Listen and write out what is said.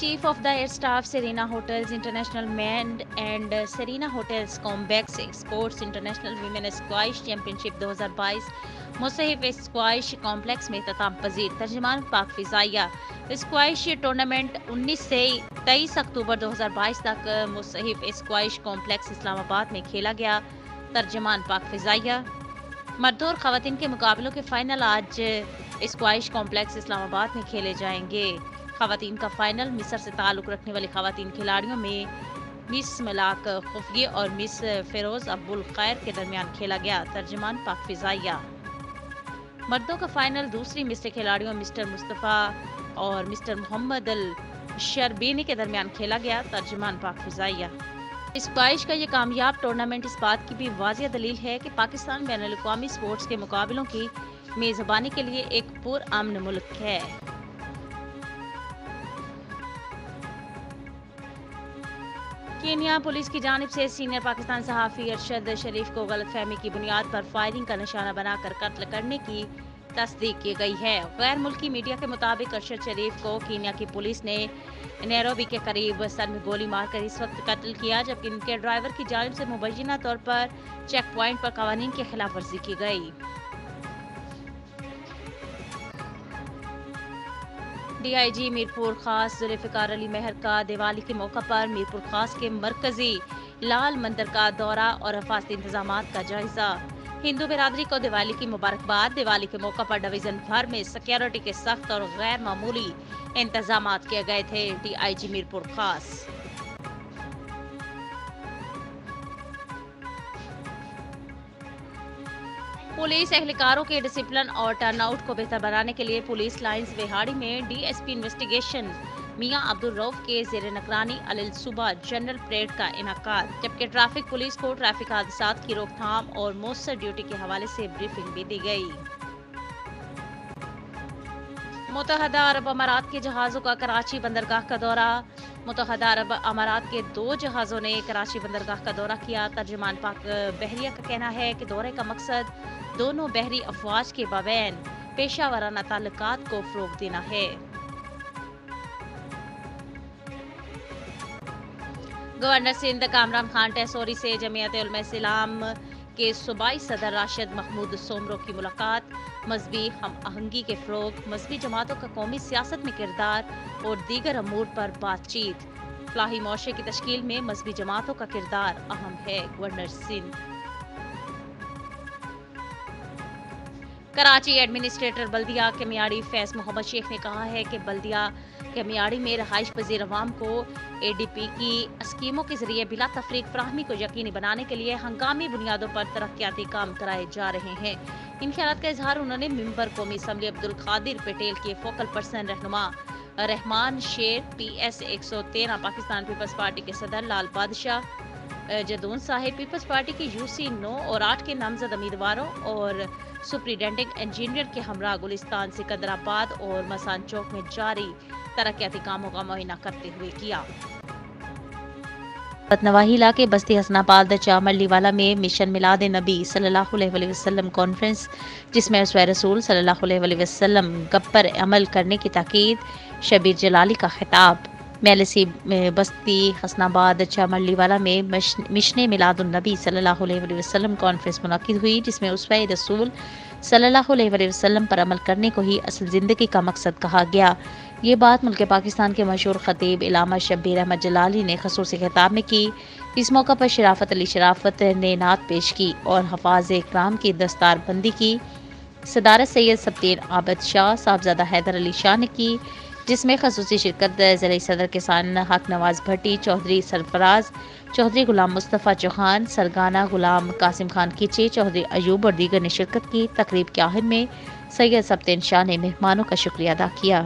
Chief of the air staff Serena hotels international men's and Serena hotels complex sports international women squash championship 2022 مصحف squash complex میں اختتام پذیر۔ ترجمان پاک فضائیہ۔ اسکواش ٹورنامنٹ 19 سے 23 اکتوبر 2022 تک مصحف اسکواش کامپلیکس اسلام آباد میں کھیلا گیا۔ ترجمان پاک فضائیہ۔ مردوں اور خواتین کے مقابلوں کے فائنل آج اسکواش کامپلیکس اسلام آباد میں کھیلے جائیں گے۔ خواتین کا فائنل مصر سے تعلق رکھنے والی خواتین کھلاڑیوں میں مس ملاک خفیہ اور مس فیروز ابو الخیر کے درمیان کھیلا گیا۔ ترجمان پاک فضائیہ۔ مردوں کا فائنل دوسری مصر کھلاڑیوں مسٹر مصطفیٰ اور مسٹر محمد الشربینی کے درمیان کھیلا گیا۔ ترجمان پاک فضائیہ۔ اسکواش کا یہ کامیاب ٹورنامنٹ اس بات کی بھی واضح دلیل ہے کہ پاکستان بین الاقوامی اسپورٹس کے مقابلوں کی میزبانی کے لیے ایک پرامن ملک ہے۔ کینیا پولیس کی جانب سے سینئر پاکستان صحافی ارشد شریف کو غلط فہمی کی بنیاد پر فائرنگ کا نشانہ بنا کر قتل کرنے کی تصدیق کی گئی ہے۔ غیر ملکی میڈیا کے مطابق ارشد شریف کو کینیا کی پولیس نے نیروبی کے قریب سر میں گولی مار کر اس وقت قتل کیا جبکہ ان کے ڈرائیور کی جانب سے مبینہ طور پر چیک پوائنٹ پر قوانین کی خلاف ورزی کی گئی۔ ڈی آئی جی میرپور خاص ذوالفقار علی مہر کا دیوالی کے موقع پر میرپور خاص کے مرکزی لال مندر کا دورہ اور حفاظتی انتظامات کا جائزہ۔ ہندو برادری کو دیوالی کی مبارکباد۔ دیوالی کے موقع پر ڈویژن بھر میں سیکیورٹی کے سخت اور غیر معمولی انتظامات کیے گئے تھے۔ ڈی آئی جی میرپور خاص۔ پولیس اہلکاروں کے ڈسپلن اور ٹرن آؤٹ کو بہتر بنانے کے لیے پولیس لائنز وہاڑی میں ڈی ایس پی انویسٹیگیشن میاں عبدالرؤف کے زیر نگرانی الصبح جنرل پریڈ کا انعقاد، جبکہ ٹریفک پولیس کو ٹریفک حادثات کی روک تھام اور مؤثر ڈیوٹی کے حوالے سے بریفنگ بھی دی گئی۔ متحدہ عرب امارات کے جہازوں کا کراچی بندرگاہ کا دورہ۔ متحدہ عرب امارات کے 2 جہازوں نے کراچی بندرگاہ کا دورہ کیا۔ ترجمان پاک بحریہ کا کہنا ہے کہ دورے کا مقصد دونوں بحری افواج کے مابین پیشہ ورانہ تعلقات کو فروغ دینا ہے۔ گورنر سندھ کامران خان ٹیسوری سے جمعیت علماء اسلام کے صوبائی صدر راشد محمود سومرو کی ملاقات۔ مذہبی ہم آہنگی کے فروغ، مذہبی جماعتوں کا قومی سیاست میں کردار اور دیگر امور پر بات چیت۔ فلاحی معاشرے کی تشکیل میں مذہبی جماعتوں کا کردار اہم ہے۔ گورنر سندھ۔ کراچی ایڈمنسٹریٹر بلدیہ کمیاڑی فیض محمد شیخ نے کہا ہے کہ بلدیہ کمیاڑی میں رہائش پذیر عوام کو اے ڈی پی کی اسکیموں کے ذریعے بلا تفریق فراہمی کو یقینی بنانے کے لیے ہنگامی بنیادوں پر ترقیاتی کام کرائے جا رہے ہیں۔ ان خیالات کا اظہار انہوں نے ممبر قومی اسمبلی عبدالقادر پٹیل کے فوکل پرسن رہنما Rahman Sher, P S 113 Pakistan peoples party کے صدر لال بادشاہ جدون صاحب، پیپلز پارٹی کے یو سی 9 اور 8 کے نامزد امیدواروں اور سپرنٹینڈنگ انجینئر کے ہمراہ گلستان سکندرآباد اور مسان چوک میں جاری ترقیاتی کاموں کا معائنہ کرتے ہوئے کیا۔ نواحی علاقے بستی حسن آباد چاملی والا میں مشن میلاد نبی صلی اللہ علیہ وسلم کانفرنس، جس میں اسوہ رسول صلی اللہ علیہ وسلم گپ پر عمل کرنے کی تاکید، شبیر جلالی کا خطاب۔ میلسی بستی حسن آباد چاملی والا میں مشن میلاد النبی صلی اللہ علیہ وسلم کانفرنس منعقد ہوئی، جس میں اسوہ رسول صلی اللہ علیہ وسلم پر عمل کرنے کو ہی اصل زندگی کا مقصد کہا گیا۔ یہ بات ملک پاکستان کے مشہور خطیب علامہ شبیر احمد جلالی نے خصوصی خطاب میں کی۔ اس موقع پر شرافت علی شرافت نے نعت پیش کی اور حفاظ اکرام کی دستار بندی کی۔ صدارت سید سبطین عابد شاہ صاحبزادہ حیدر علی شاہ نے کی، جس میں خصوصی شرکت ضلعی صدر کسان حق نواز بھٹی، چودھری سرفراز، چودھری غلام مصطفیٰ چوہان، سرگانہ غلام قاسم خان کیچے، چودھری ایوب اور دیگر نے شرکت کی۔ تقریب کے آخر میں سید سبطین شاہ نے مہمانوں کا شکریہ ادا کیا۔